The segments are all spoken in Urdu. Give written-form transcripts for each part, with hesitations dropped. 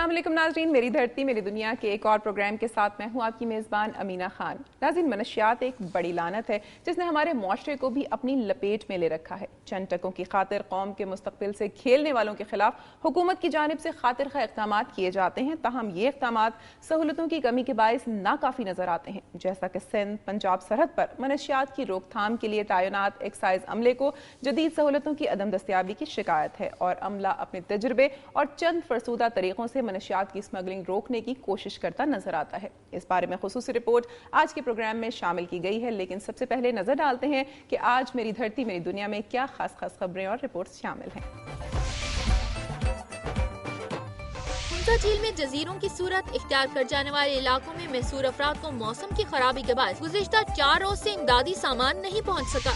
السلام علیکم ناظرین، میری دھرتی میری دنیا کے ایک اور پروگرام کے ساتھ میں ہوں آپ کی میزبان امینہ خان۔ ناظرین، منشیات ایک بڑی لعنت ہے جس نے ہمارے معاشرے کو بھی اپنی لپیٹ میں لے رکھا ہے۔ چند ٹکوں کی خاطر قوم کے مستقبل سے کھیلنے والوں کے خلاف حکومت کی جانب سے خاطر خواہ اقدامات کیے جاتے ہیں، تاہم یہ اقدامات سہولتوں کی کمی کے باعث ناکافی نظر آتے ہیں، جیسا کہ سندھ پنجاب سرحد پر منشیات کی روک تھام کے لیے تعینات ایکسائز عملے کو جدید سہولتوں کی عدم دستیابی کی شکایت ہے، اور عملہ اپنے تجربے اور چند فرسودہ طریقوں سے منشیات کی اسمگلنگ روکنے کی کوشش کرتا نظر آتا ہے۔ اس بارے میں خصوصی رپورٹ آج کے پروگرام میں شامل کی گئی ہے، لیکن سب سے پہلے نظر ڈالتے ہیں کہ آج میری دھرتی میری دنیا میں کیا خاص خبریں اور رپورٹس شامل ہیں۔ ہنزا جھیل میں جزیروں کی صورت اختیار کر جانے والے علاقوں میں محصور افراد کو موسم کی خرابی کے باعث گزشتہ 4 روز سے امدادی سامان نہیں پہنچ سکا۔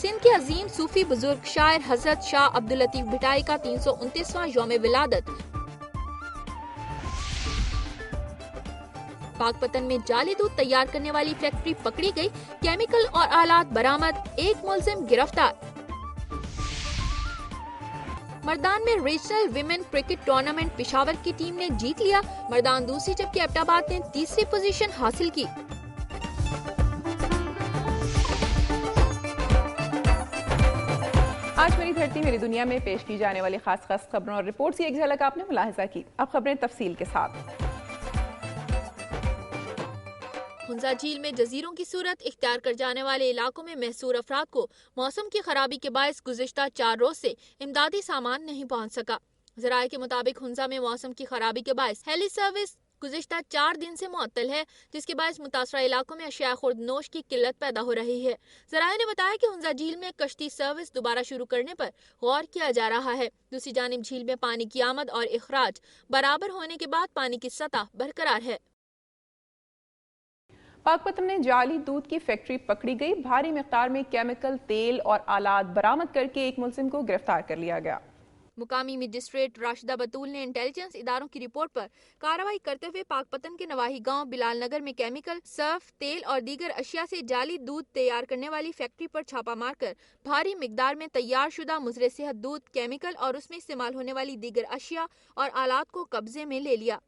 سندھ کے عظیم صوفی بزرگ شاعر حضرت شاہ عبداللطیف بھٹائی کا 329واں یوم ولادت۔ پاک پتن میں جعلی دودھ تیار کرنے والی فیکٹری پکڑی گئی، کیمیکل اور آلات برآمد، ایک ملزم گرفتار۔ مردان میں regional women cricket tournament Peshawar کی ٹیم نے جیت لیا، مردان دوسری جبکہ ایبٹ آباد نے تیسری پوزیشن حاصل کی۔ آج میری دھرتی میری دنیا میں پیش کی جانے والی خاص خبروں اور رپورٹس کی ایک جھلک آپ نے ملاحظہ کی، اب خبریں تفصیل کے ساتھ۔ ہنزا جھیل میں جزیروں کی صورت اختیار کر جانے والے علاقوں میں محصور افراد کو موسم کی خرابی کے باعث گزشتہ 4 روز سے امدادی سامان نہیں پہنچ سکا۔ ذرائع کے مطابق ہنزا میں موسم کی خرابی کے باعث ہیلی سروس گزشتہ 4 دن سے معطل ہے، جس کے باعث متاثرہ علاقوں میں اشیاء خوردنوش کی قلت پیدا ہو رہی ہے۔ ذرائع نے بتایا کہ ہنزا جھیل میں کشتی سروس دوبارہ شروع کرنے پر غور کیا جا رہا ہے۔ دوسری جانب جھیل میں پانی کی آمد اور اخراج برابر ہونے کے بعد پانی کی سطح برقرار ہے۔ پاک پتن میں جعلی دودھ کی فیکٹری پکڑی گئی، بھاری مقدار میں کیمیکل، تیل اور آلات برآمد کر کے ایک ملزم کو گرفتار کر لیا گیا۔ مقامی مجسٹریٹ راشدہ بطول نے انٹیلیجنس اداروں کی رپورٹ پر کارروائی کرتے ہوئے پاک پتن کے نواحی گاؤں بلال نگر میں کیمیکل، سرف، تیل اور دیگر اشیاء سے جعلی دودھ تیار کرنے والی فیکٹری پر چھاپہ مار کر بھاری مقدار میں تیار شدہ مضر صحت دودھ، کیمیکل اور اس میں استعمال ہونے والی دیگر اشیاء اور آلات کو قبضے میں لے لیا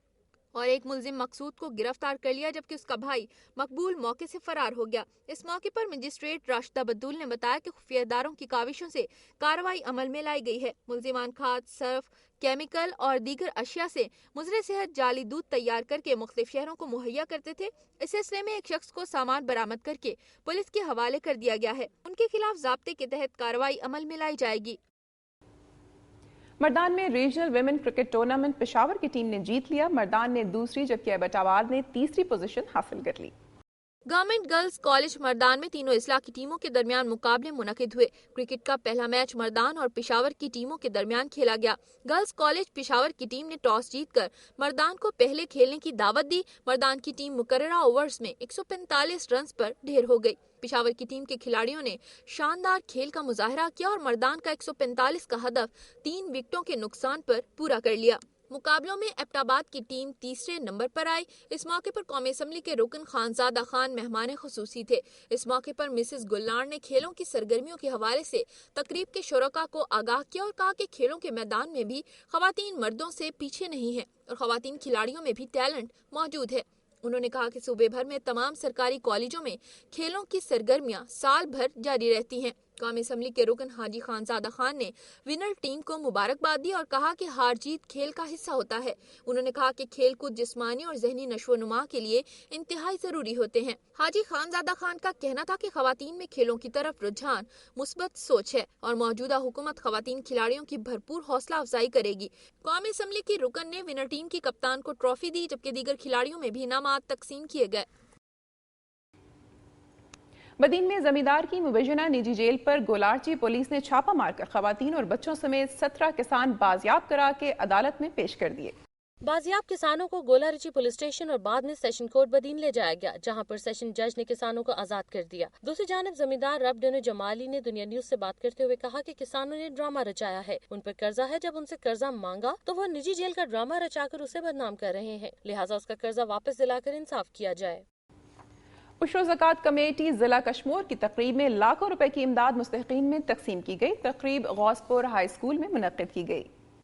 اور ایک ملزم مقصود کو گرفتار کر لیا، جبکہ اس کا بھائی مقبول موقع سے فرار ہو گیا۔ اس موقع پر مجسٹریٹ راشدہ بطول نے بتایا کہ خفیہ اداروں کی کاوشوں سے کارروائی عمل میں لائی گئی ہے۔ ملزمان کھاد، سرف، کیمیکل اور دیگر اشیاء سے مضر صحت جعلی دودھ تیار کر کے مختلف شہروں کو مہیا کرتے تھے۔ اس سلسلے میں ایک شخص کو سامان برآمد کر کے پولیس کے حوالے کر دیا گیا ہے، ان کے خلاف ضابطے کے تحت کارروائی عمل میں لائی جائے گی۔ مردان میں regional women cricket tournament Peshawar کی ٹیم نے جیت لیا، مردان نے دوسری جبکہ ایبٹ آباد نے تیسری پوزیشن حاصل کر لی۔ گورنمنٹ گرلز کالج مردان میں تینوں اضلاع کی ٹیموں کے درمیان مقابلے منعقد ہوئے۔ کرکٹ کا پہلا میچ مردان اور پشاور کی ٹیموں کے درمیان کھیلا گیا۔ گرلز کالج پشاور کی ٹیم نے ٹاس جیت کر مردان کو پہلے کھیلنے کی دعوت دی۔ مردان کی ٹیم مقررہ اوورز میں 145 رنز پر ڈھیر ہو گئی۔ پشاور کی ٹیم کے کھلاڑیوں نے شاندار کھیل کا مظاہرہ کیا اور مردان کا 145 کا ہدف 3 وکٹوں کے نقصان پر پورا کر لیا۔ مقابلوں میں ایبٹ آباد کی ٹیم تیسرے نمبر پر آئی۔ اس موقع پر قومی اسمبلی کے رکن خانزادہ خان مہمان خصوصی تھے۔ اس موقع پر مسز گلنار نے کھیلوں کی سرگرمیوں کے حوالے سے تقریب کے شرکاء کو آگاہ کیا اور کہا کہ کھیلوں کے میدان میں بھی خواتین مردوں سے پیچھے نہیں ہیں اور خواتین کھلاڑیوں میں بھی ٹیلنٹ موجود ہے۔ انہوں نے کہا کہ صوبے بھر میں تمام سرکاری کالجوں میں کھیلوں کی سرگرمیاں سال بھر جاری رہتی ہیں۔ قومی اسمبلی کے رکن حاجی خانزادہ خان نے ونر ٹیم کو مبارکباد دی اور کہا کہ ہار جیت کھیل کا حصہ ہوتا ہے۔ انہوں نے کہا کہ کھیل کود جسمانی اور ذہنی نشو و نما کے لیے انتہائی ضروری ہوتے ہیں۔ حاجی خانزادہ خان کا کہنا تھا کہ خواتین میں کھیلوں کی طرف رجحان مثبت سوچ ہے اور موجودہ حکومت خواتین کھلاڑیوں کی بھرپور حوصلہ افزائی کرے گی۔ قومی اسمبلی کی رکن نے ونر ٹیم کی کپتان کو ٹرافی دی، جبکہ دیگر کھلاڑیوں میں بھی انعامات تقسیم کیے گئے۔ بدین میں زمیندار کی مبینہ نجی جیل پر گولارچی پولیس نے چھاپہ مار کر خواتین اور بچوں سمیت 17 کسان بازیاب کرا کے عدالت میں پیش کر دیے۔ بازیاب کسانوں کو گولارچی پولیس اسٹیشن اور بعد میں سیشن کورٹ بدین لے جایا گیا، جہاں پر سیشن جج نے کسانوں کو آزاد کر دیا۔ دوسری جانب زمیندار رب ڈینو جمالی نے دنیا نیوز سے بات کرتے ہوئے کہا کہ کسانوں نے ڈرامہ رچایا ہے، ان پر قرضہ ہے، جب ان سے قرضہ مانگا تو وہ نجی جیل کا ڈرامہ رچا کر اسے بدنام کر رہے ہیں، لہٰذا اس کا قرضہ واپس دلا کر انصاف کیا جائے۔ عشر و زکوٰۃ کمیٹی ضلع کشمور کی تقریب میں لاکھوں روپے کی امداد مستحقین میں تقسیم کی گئی۔ تقریب غوث پور ہائی اسکول میں منعقد کی گئی۔